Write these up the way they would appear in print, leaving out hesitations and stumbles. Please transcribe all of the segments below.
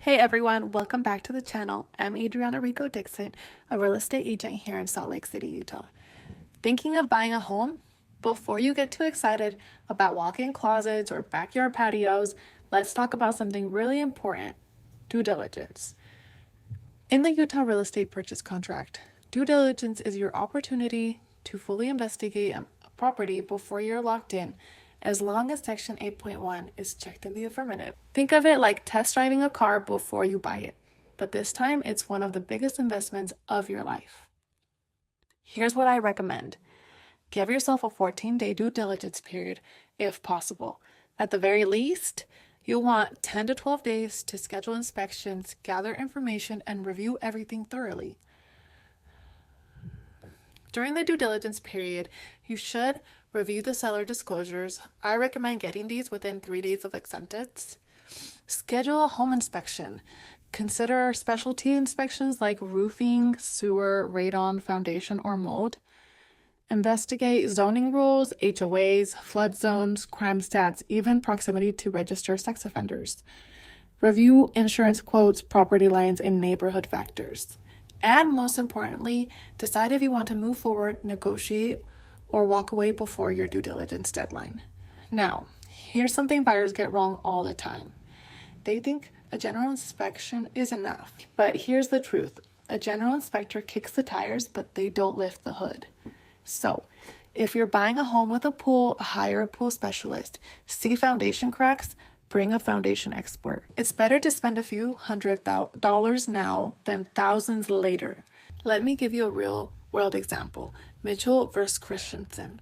Hey everyone, welcome back to the channel. I'm Adriana Rico Dixon, a real estate agent here in Salt Lake City, Utah. Thinking of buying a home? Before you get too excited about walk-in closets or backyard patios, let's talk about something really important: due diligence. In the Utah real estate purchase contract, due diligence is your opportunity to fully investigate a property before you're locked in, as long as Section 8.1 is checked in the affirmative. Think of it like test driving a car before you buy it, but this time it's one of the biggest investments of your life. Here's what I recommend. Give yourself a 14-day due diligence period if possible. At the very least, you'll want 10 to 12 days to schedule inspections, gather information, and review everything thoroughly. During the due diligence period, you should review the seller disclosures. I recommend getting these within 3 days of acceptance. Schedule a home inspection. Consider specialty inspections like roofing, sewer, radon, foundation, or mold. Investigate zoning rules, HOAs, flood zones, crime stats, even proximity to registered sex offenders. Review insurance quotes, property lines, and neighborhood factors. And most importantly, decide if you want to move forward, negotiate, or walk away before your due diligence deadline. Now, here's something buyers get wrong all the time. They think a general inspection is enough. But here's the truth. A general inspector kicks the tires, but they don't lift the hood. So, if you're buying a home with a pool, hire a pool specialist. See foundation cracks? Bring a foundation expert. It's better to spend a few $100s now than thousands later. Let me give you a real world example. Mitchell versus Christensen,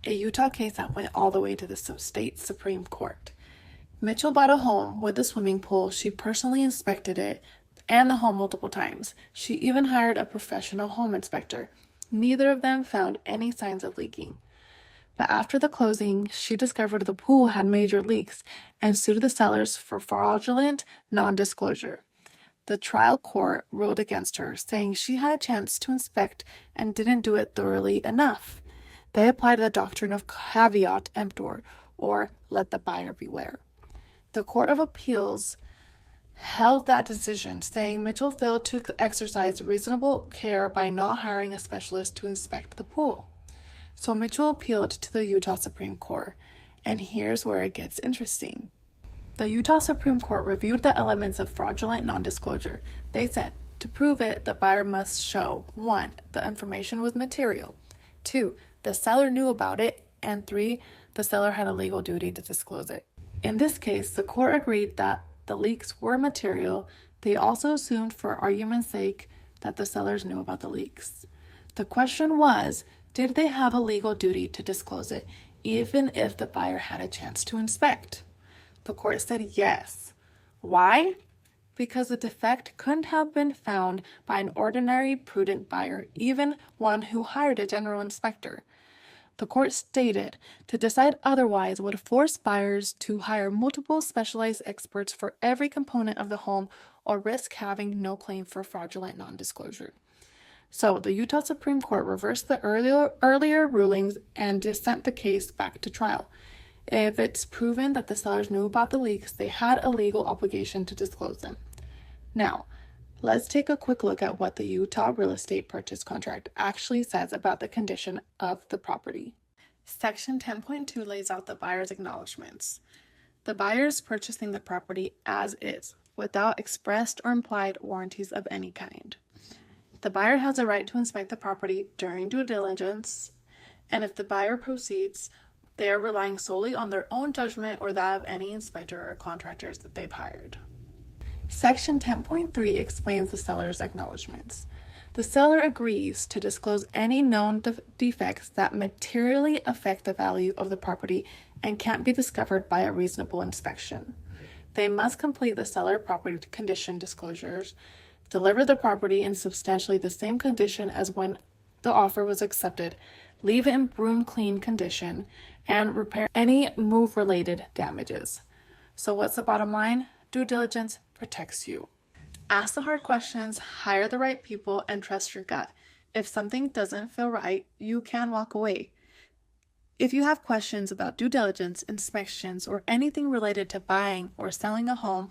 a Utah case that went all the way to the state Supreme Court. Mitchell bought a home with a swimming pool. She personally inspected it and the home multiple times. She even hired a professional home inspector. Neither of them found any signs of leaking. But after the closing, she discovered the pool had major leaks and sued the sellers for fraudulent non-disclosure. The trial court ruled against her, saying she had a chance to inspect and didn't do it thoroughly enough. They applied the doctrine of caveat emptor, or let the buyer beware. The Court of Appeals held that decision, saying Mitchell failed to exercise reasonable care by not hiring a specialist to inspect the pool. So Mitchell appealed to the Utah Supreme Court, and here's where it gets interesting. The Utah Supreme Court reviewed the elements of fraudulent non-disclosure. They said, to prove it, the buyer must show 1. The information was material, 2. The seller knew about it, and 3. The seller had a legal duty to disclose it. In this case, the court agreed that the leaks were material. They also assumed, for argument's sake, that the sellers knew about the leaks. The question was, did they have a legal duty to disclose it, even if the buyer had a chance to inspect? The court said yes. Why? Because the defect couldn't have been found by an ordinary, prudent buyer, even one who hired a general inspector. The court stated to decide otherwise would force buyers to hire multiple specialized experts for every component of the home or risk having no claim for fraudulent non-disclosure. So the Utah Supreme Court reversed the earlier rulings and just sent the case back to trial. If it's proven that the sellers knew about the leaks, they had a legal obligation to disclose them. Now, let's take a quick look at what the Utah real estate purchase contract actually says about the condition of the property. Section 10.2 lays out the buyer's acknowledgments. The buyer is purchasing the property as is, without expressed or implied warranties of any kind. The buyer has a right to inspect the property during due diligence, and if the buyer proceeds, they are relying solely on their own judgment or that of any inspector or contractors that they've hired. Section 10.3 explains the seller's acknowledgments. The seller agrees to disclose any known defects that materially affect the value of the property and can't be discovered by a reasonable inspection. They must complete the seller property condition disclosures, deliver the property in substantially the same condition as when the offer was accepted, leave it in broom clean condition, and repair any move-related damages. So what's the bottom line? Due diligence protects you. Ask the hard questions, hire the right people, and trust your gut. If something doesn't feel right, you can walk away. If you have questions about due diligence, inspections, or anything related to buying or selling a home,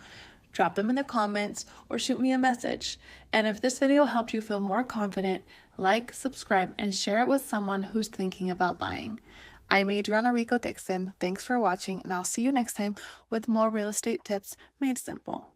drop them in the comments, or shoot me a message. And if this video helped you feel more confident, like, subscribe, and share it with someone who's thinking about buying. I'm Adriana Rico Dixon. Thanks for watching, and I'll see you next time with more real estate tips made simple.